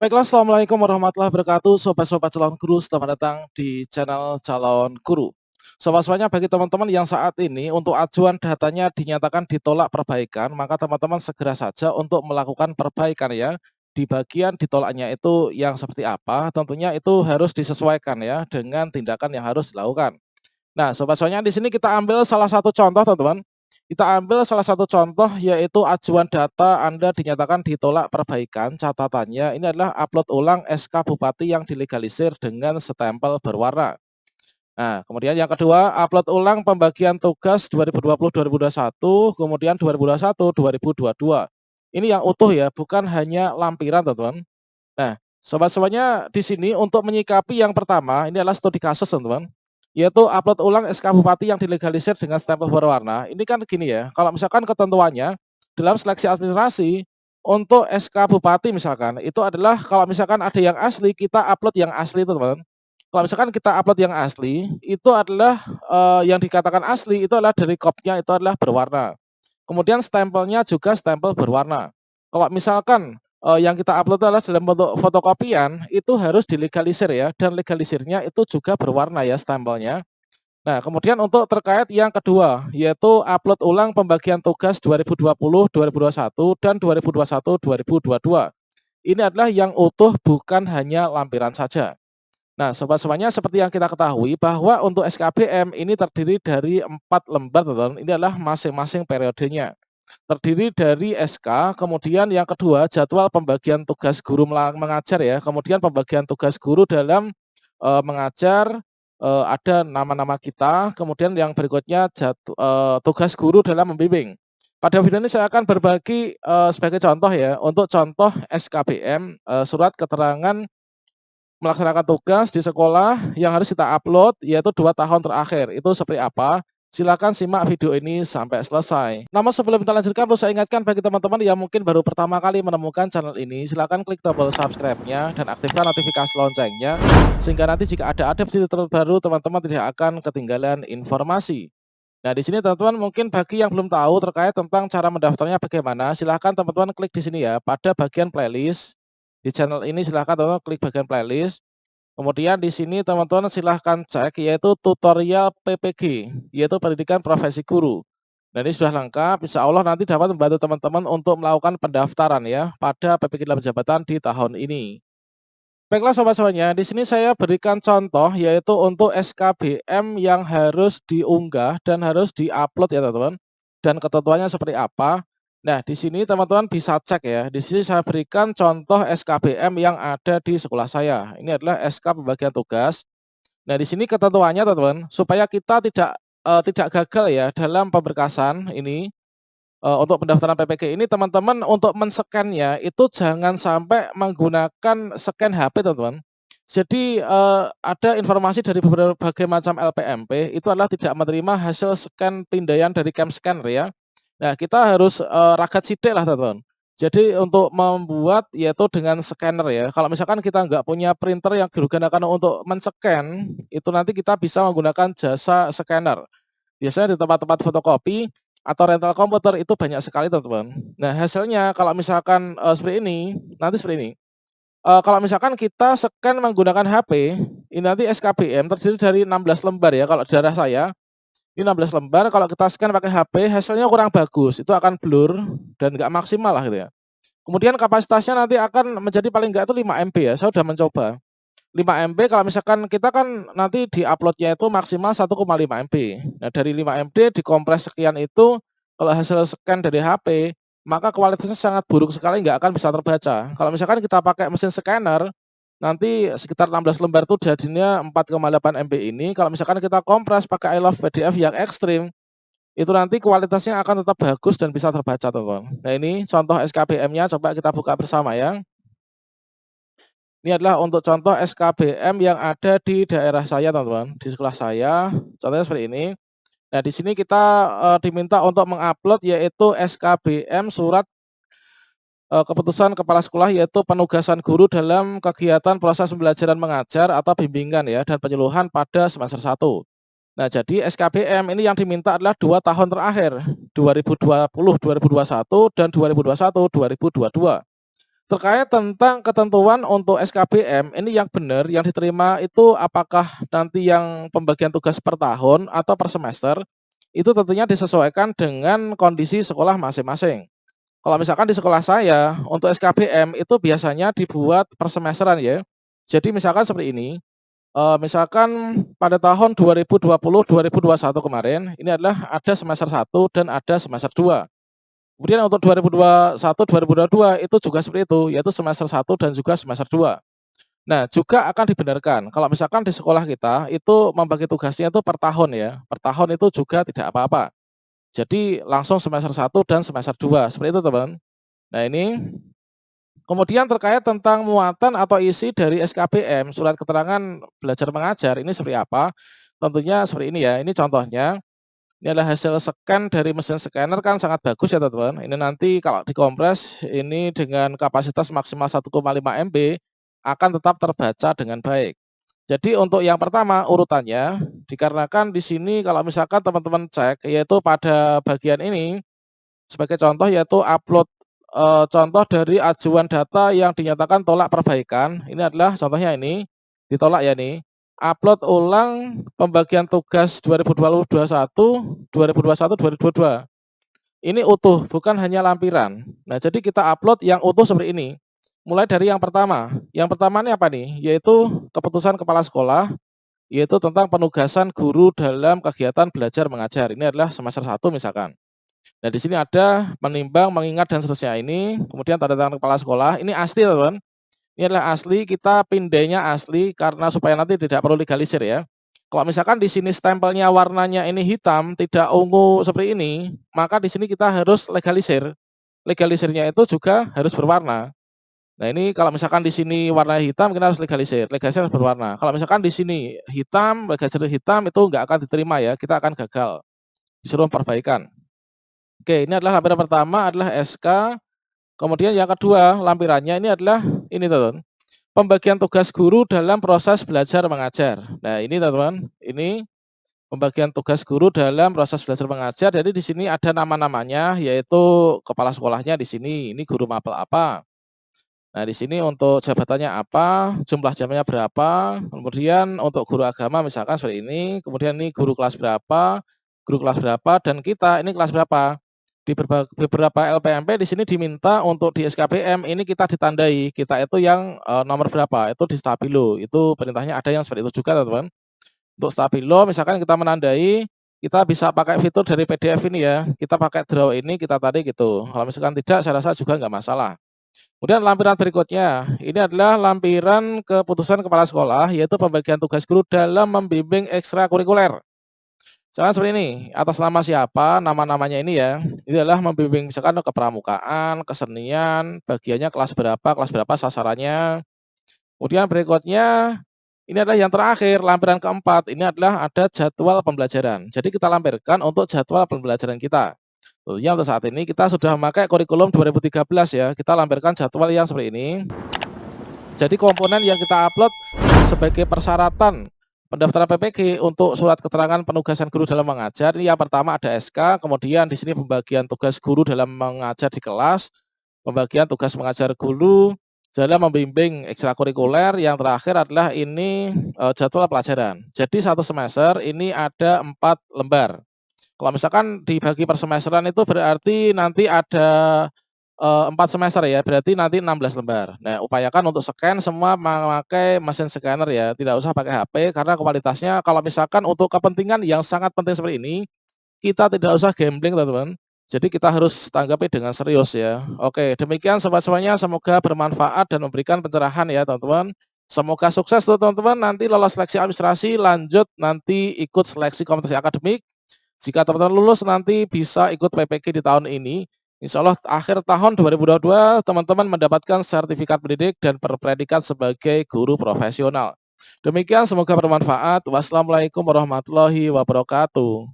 Baiklah, assalamualaikum warahmatullahi wabarakatuh, sobat-sobat calon guru, selamat datang di channel calon guru. Sobat-sobatnya bagi teman-teman yang saat ini untuk ajuan datanya dinyatakan ditolak perbaikan, maka teman-teman segera saja untuk melakukan perbaikan ya. Di bagian ditolaknya itu yang seperti apa, tentunya itu harus disesuaikan ya dengan tindakan yang harus dilakukan. Nah, sobat soalnya di sini kita ambil salah satu contoh, teman-teman. Kita ambil salah satu contoh yaitu ajuan data Anda dinyatakan ditolak perbaikan. Catatannya ini adalah upload ulang SK Bupati yang dilegalisir dengan stempel berwarna. Nah, kemudian yang kedua, upload ulang pembagian tugas 2020-2021, kemudian 2021-2022. Ini yang utuh ya, bukan hanya lampiran, teman-teman. Nah, sobat-sobatnya di sini untuk menyikapi yang pertama, ini adalah studi kasus, teman-teman. Yaitu upload ulang SK Bupati yang dilegalisir dengan stempel berwarna. Ini kan gini ya, kalau misalkan ketentuannya dalam seleksi administrasi untuk SK Bupati misalkan, itu adalah kalau misalkan ada yang asli, kita upload yang asli itu, teman. Kalau misalkan kita upload yang asli, itu adalah yang dikatakan asli itu adalah dari kopnya itu adalah berwarna. Kemudian stempelnya juga stempel berwarna. Kalau misalkan yang kita upload adalah dalam bentuk fotokopian, itu harus dilegalisir ya, dan legalisirnya itu juga berwarna ya stempelnya. Nah, kemudian untuk terkait yang kedua, yaitu upload ulang pembagian tugas 2020, 2021, dan 2021, 2022. Ini adalah yang utuh bukan hanya lampiran saja. Nah, sobat-sobatnya seperti yang kita ketahui bahwa untuk SKBM ini terdiri dari 4 lembar, teman-teman. Ini adalah masing-masing periodenya. Terdiri dari SK, kemudian yang kedua jadwal pembagian tugas guru mengajar ya, kemudian pembagian tugas guru dalam mengajar, ada nama-nama kita, kemudian yang berikutnya tugas guru dalam membimbing. Pada video ini saya akan berbagi sebagai contoh ya, untuk contoh SKBM, surat keterangan melaksanakan tugas di sekolah yang harus kita upload yaitu 2 tahun terakhir, itu seperti apa? Silakan simak video ini sampai selesai. Namun sebelum kita lanjutkan, perlu saya ingatkan bagi teman-teman yang mungkin baru pertama kali menemukan channel ini, silakan klik tombol subscribe-nya dan aktifkan notifikasi loncengnya, sehingga nanti jika ada update video terbaru, teman-teman tidak akan ketinggalan informasi. Nah, di sini teman-teman mungkin bagi yang belum tahu terkait tentang cara mendaftarnya bagaimana, silahkan teman-teman klik di sini ya, pada bagian playlist. Di channel ini silahkan teman-teman klik bagian playlist. Kemudian di sini teman-teman silahkan cek yaitu tutorial PPG, yaitu pendidikan profesi guru. Dan ini sudah lengkap, insya Allah nanti dapat membantu teman-teman untuk melakukan pendaftaran ya pada PPG dalam jabatan di tahun ini. Baiklah sobat-sobatnya, di sini saya berikan contoh yaitu untuk SKBM yang harus diunggah dan harus diupload ya teman-teman. Dan ketentuannya seperti apa? Nah, di sini teman-teman bisa cek ya. Di sini saya berikan contoh SKBM yang ada di sekolah saya. Ini adalah SK pembagian tugas. Nah, di sini ketentuannya teman-teman, supaya kita tidak gagal ya dalam pemberkasan ini. Untuk pendaftaran PPG ini teman-teman untuk men-scan-nya itu jangan sampai menggunakan scan HP teman-teman. Jadi, ada informasi dari berbagai macam LPMP itu adalah tidak menerima hasil scan pindaian dari cam scanner ya. Nah, kita harus, ragat sidik lah teman-teman. Jadi untuk membuat yaitu dengan scanner ya, kalau misalkan kita nggak punya printer yang digunakan untuk men-scan, itu nanti kita bisa menggunakan jasa scanner. Biasanya di tempat-tempat fotokopi atau rental komputer itu banyak sekali teman-teman. Nah hasilnya kalau misalkan, seperti ini, nanti seperti ini, kalau misalkan kita scan menggunakan HP, ini nanti SKBM terdiri dari 16 lembar ya kalau di daerah saya, ini 16 lembar kalau kita scan pakai HP hasilnya kurang bagus, itu akan blur dan nggak maksimal lah gitu ya. Kemudian kapasitasnya nanti akan menjadi paling nggak itu 5 MB ya, saya sudah mencoba. 5 MB kalau misalkan kita kan nanti di-upload-nya itu maksimal 1,5 MB. Nah, dari 5 MB dikompres sekian itu, kalau hasil scan dari HP, maka kualitasnya sangat buruk sekali, nggak akan bisa terbaca. Kalau misalkan kita pakai mesin scanner, nanti sekitar 16 lembar itu jadinya 4,8 MB ini, kalau misalkan kita kompres pakai I Love PDF yang ekstrim, itu nanti kualitasnya akan tetap bagus dan bisa terbaca, teman-teman. Nah, ini contoh SKBM-nya, coba kita buka bersama ya. Ini adalah untuk contoh SKBM yang ada di daerah saya teman-teman, di sekolah saya, contohnya seperti ini. Nah di sini kita, diminta untuk mengupload yaitu SKBM surat, keputusan kepala sekolah yaitu penugasan guru dalam kegiatan proses pembelajaran mengajar atau bimbingan ya dan penyuluhan pada semester 1. Nah jadi SKBM ini yang diminta adalah 2 tahun terakhir, 2020, 2021 dan 2021, 2022. Terkait tentang ketentuan untuk SKBM, ini yang benar yang diterima itu apakah nanti yang pembagian tugas per tahun atau per semester, itu tentunya disesuaikan dengan kondisi sekolah masing-masing. Kalau misalkan di sekolah saya, untuk SKBM itu biasanya dibuat per semesteran ya. Jadi misalkan seperti ini, misalkan pada tahun 2020, 2021 kemarin, ini adalah ada semester 1 dan ada semester 2. Kemudian untuk 2021, 2022 itu juga seperti itu, yaitu semester 1 dan juga semester 2. Nah, juga akan dibenarkan kalau misalkan di sekolah kita itu membagi tugasnya itu per tahun ya, per tahun itu juga tidak apa-apa. Jadi langsung semester 1 dan semester 2 seperti itu teman. Nah ini, kemudian terkait tentang muatan atau isi dari SKBM, surat keterangan belajar mengajar, ini seperti apa? Tentunya seperti ini ya, ini contohnya. Ini adalah hasil scan dari mesin scanner kan sangat bagus ya teman-teman. Ini nanti kalau dikompres ini dengan kapasitas maksimal 1,5 MB akan tetap terbaca dengan baik. Jadi untuk yang pertama urutannya dikarenakan di sini kalau misalkan teman-teman cek yaitu pada bagian ini sebagai contoh yaitu upload contoh dari ajuan data yang dinyatakan tolak perbaikan. Ini adalah contohnya ini ditolak ya nih. Upload ulang pembagian tugas 2021, 2021, 2022. Ini utuh, bukan hanya lampiran. Nah, jadi kita upload yang utuh seperti ini. Mulai dari yang pertama. Yang pertama ini apa nih? Yaitu keputusan kepala sekolah, yaitu tentang penugasan guru dalam kegiatan belajar mengajar. Ini adalah semester 1 misalkan. Nah, di sini ada menimbang, mengingat dan seterusnya ini. Kemudian tanda tangan kepala sekolah. Ini asli, teman-teman. Ini adalah asli, kita pindainya asli karena supaya nanti tidak perlu legalisir ya. Kalau misalkan di sini stempelnya warnanya ini hitam, tidak ungu seperti ini, maka di sini kita harus legalisir. Legalisirnya itu juga harus berwarna. Nah, ini kalau misalkan di sini warna hitam, kita harus legalisir. Legalisir harus berwarna. Kalau misalkan di sini hitam, legalisir hitam itu nggak akan diterima ya, kita akan gagal. Disuruh perbaikan. Oke, ini adalah lampiran pertama adalah SK. Kemudian yang kedua, lampirannya ini adalah ini teman-teman. Pembagian tugas guru dalam proses belajar mengajar. Nah, ini teman-teman, ini pembagian tugas guru dalam proses belajar mengajar. Jadi di sini ada nama-namanya, yaitu kepala sekolahnya di sini. Ini guru mapel apa. Nah, di sini untuk jabatannya apa, jumlah jamnya berapa. Kemudian untuk guru agama misalkan seperti ini. Kemudian ini guru kelas berapa, dan kita ini kelas berapa. Di beberapa LPMP di sini diminta untuk di SKBM ini kita ditandai, kita itu yang nomor berapa, itu di stabilo, itu perintahnya ada yang seperti itu juga teman-teman. Untuk stabilo misalkan kita menandai, kita bisa pakai fitur dari PDF ini ya, kita pakai draw ini, kita tarik gitu. Kalau misalkan tidak, saya rasa juga nggak masalah. Kemudian lampiran berikutnya, ini adalah lampiran keputusan kepala sekolah, yaitu pembagian tugas guru dalam membimbing ekstrakurikuler. Misalkan seperti ini, atas nama siapa, nama-namanya ini ya, ini adalah membimbing misalkan kepramukaan, kesenian, bagiannya kelas berapa sasarannya. Kemudian berikutnya, ini adalah yang terakhir, lampiran keempat, ini adalah ada jadwal pembelajaran. Jadi kita lampirkan untuk jadwal pembelajaran kita. Tentunya untuk saat ini kita sudah memakai kurikulum 2013 ya, kita lampirkan jadwal yang seperti ini. Jadi komponen yang kita upload sebagai persyaratan pendaftaran PPG untuk surat keterangan penugasan guru dalam mengajar, ini yang pertama ada SK, kemudian di sini pembagian tugas guru dalam mengajar di kelas, pembagian tugas mengajar guru dalam membimbing ekstrakurikuler, yang terakhir adalah ini jadwal pelajaran. Jadi satu semester ini ada 4 lembar. Kalau misalkan dibagi per semesteran itu berarti nanti ada 4 semester ya, berarti nanti 16 lembar. Nah, upayakan untuk scan semua memakai mesin scanner ya, tidak usah pakai HP karena kualitasnya kalau misalkan untuk kepentingan yang sangat penting seperti ini, kita tidak usah gambling teman-teman. Jadi kita harus tanggapi dengan serius ya. Oke, demikian sobat semuanya, semoga bermanfaat dan memberikan pencerahan ya teman-teman. Semoga sukses tuh teman-teman, nanti lolos seleksi administrasi, lanjut nanti ikut seleksi kompetisi akademik. Jika teman-teman lulus nanti bisa ikut PPG di tahun ini. Insya Allah akhir tahun 2022 teman-teman mendapatkan sertifikat pendidik dan berpredikat sebagai guru profesional. Demikian semoga bermanfaat. Wassalamualaikum warahmatullahi wabarakatuh.